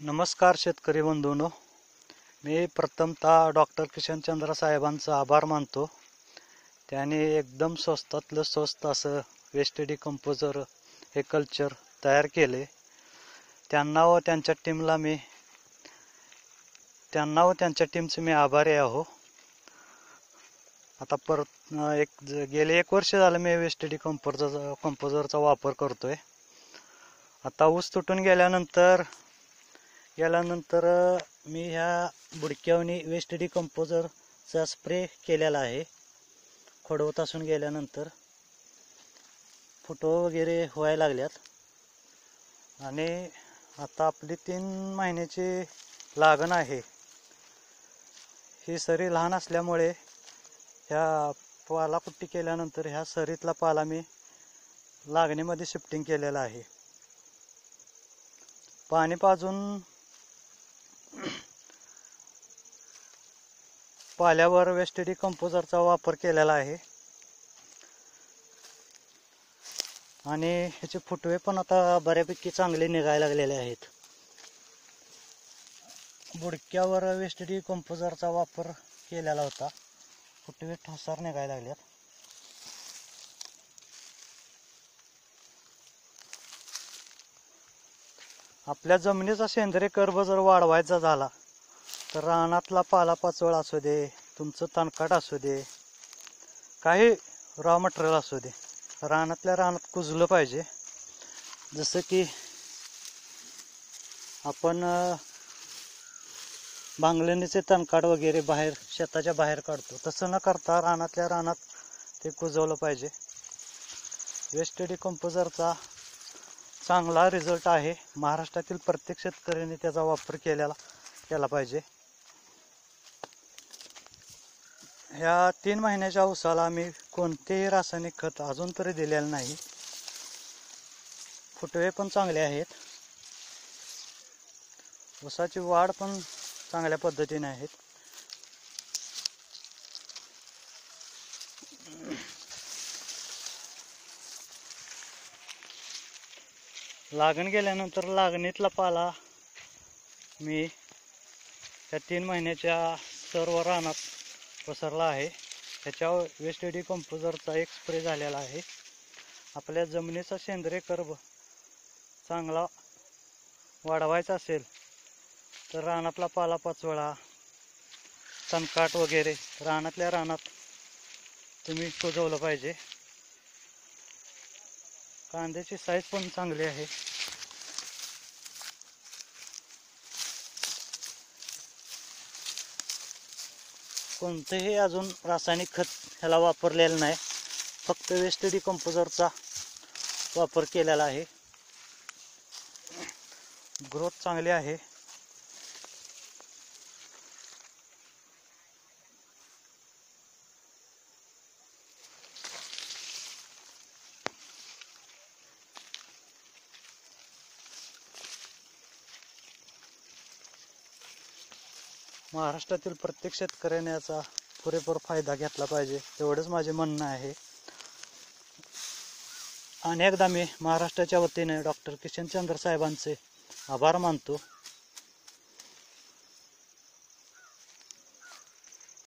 नमस्कार शेतकरी बंधूंनो, मी प्रथमतः डॉक्टर किशनचंद्र साहेबांचा आभार मानतो. त्याने एकदम स्वस्तातलं स्वस्त असं वेस्ट डिकंपोजर हे कल्चर तयार केले. त्यांना व त्यांच्या टीमचे मी आभारी आहो. आता परत गेले 1 वर्ष झालं मी वेस्ट डिकंपोजरचा वापर करतोय. आता ऊस तुटून गेल्यानंतर मी ह्या बुडक्यावनी वेस्ट डिकंपोजरचा स्प्रे केलेला आहे. खोडवत असून गेल्यानंतर फुटवा वगैरे व्हायला लागल्यात आणि आता आपली 3 महिन्याची लागण आहे. ही सरी लहान असल्यामुळे ह्या पाला कुट्टी केल्यानंतर ह्या सरीतला पाला मी लागणीमध्ये शिफ्टिंग केलेला आहे. पाणी पाजून पाल्यावर वेस्ट डिकंपोजरचा वापर केलेला आहे आणि ह्याचे फुटवे पण आता बऱ्यापैकी चांगले निघायला लागलेले आहेत. बुडक्यावर वेस्ट डिकंपोजरचा वापर केलेला होता. फुटवे ठोसार निघायला लागल्यात. आपल्या जमिनीचा सेंद्रिय कर्ब जर वाढवायचा झाला तर रानातला पालापाचोळा असू दे, तुमचं तणकाट असू दे, काही रॉ मटेरियल असू दे, रानातल्या रानात कुजलं पाहिजे. जसं की आपण भांगलणीचे तणकाट वगैरे बाहेर शेताच्या बाहेर काढतो, तसं न करता रानातल्या रानात ते कुजवलं पाहिजे. वेस्ट डिकंपोजरचा चांगला रिझल्ट आहे. महाराष्ट्रातील प्रत्येक शेतकऱ्याने त्याचा वापर केला पाहिजे. ह्या 3 महिन्याच्या ऊसाला मी कोणतेही रासायनिक खत अजून तरी दिलेलं नाही. फुटवे पण चांगले आहेत. ऊसाची वाढ पण चांगल्या पद्धतीने आहेत. लागण गेल्यानंतर लागणीतला पाला मी त्या 3 महिन्याच्या सर्व रानात पसरला आहे. ह्याच्यावर वेस्ट डिकंपोजरचा एक स्प्रे झालेला आहे. आपल्या जमिनीचा सेंद्रिय कर्ब चांगला वाढवायचा असेल तर रानातला पालापाचोळा, तणकाट वगैरे रानातल्या रानात तुम्ही कुजवलं पाहिजे. कांद्याची साईज पण चांगली आहे. कोणतेही अजून रासायनिक खत ह्याला वापरलेलं नाही. फक्त वेस्ट डिकंपोजरचा वापर केलेला आहे. ग्रोथ चांगली आहे. महाराष्ट्रातील प्रत्येक शेतकऱ्याने याचा पुरेपूर फायदा घेतला पाहिजे, एवढंच माझे म्हणणं आहे. अनेकदा मी महाराष्ट्राच्या वतीने डॉक्टर किशनचंद्र साहेबांचे आभार मानतो.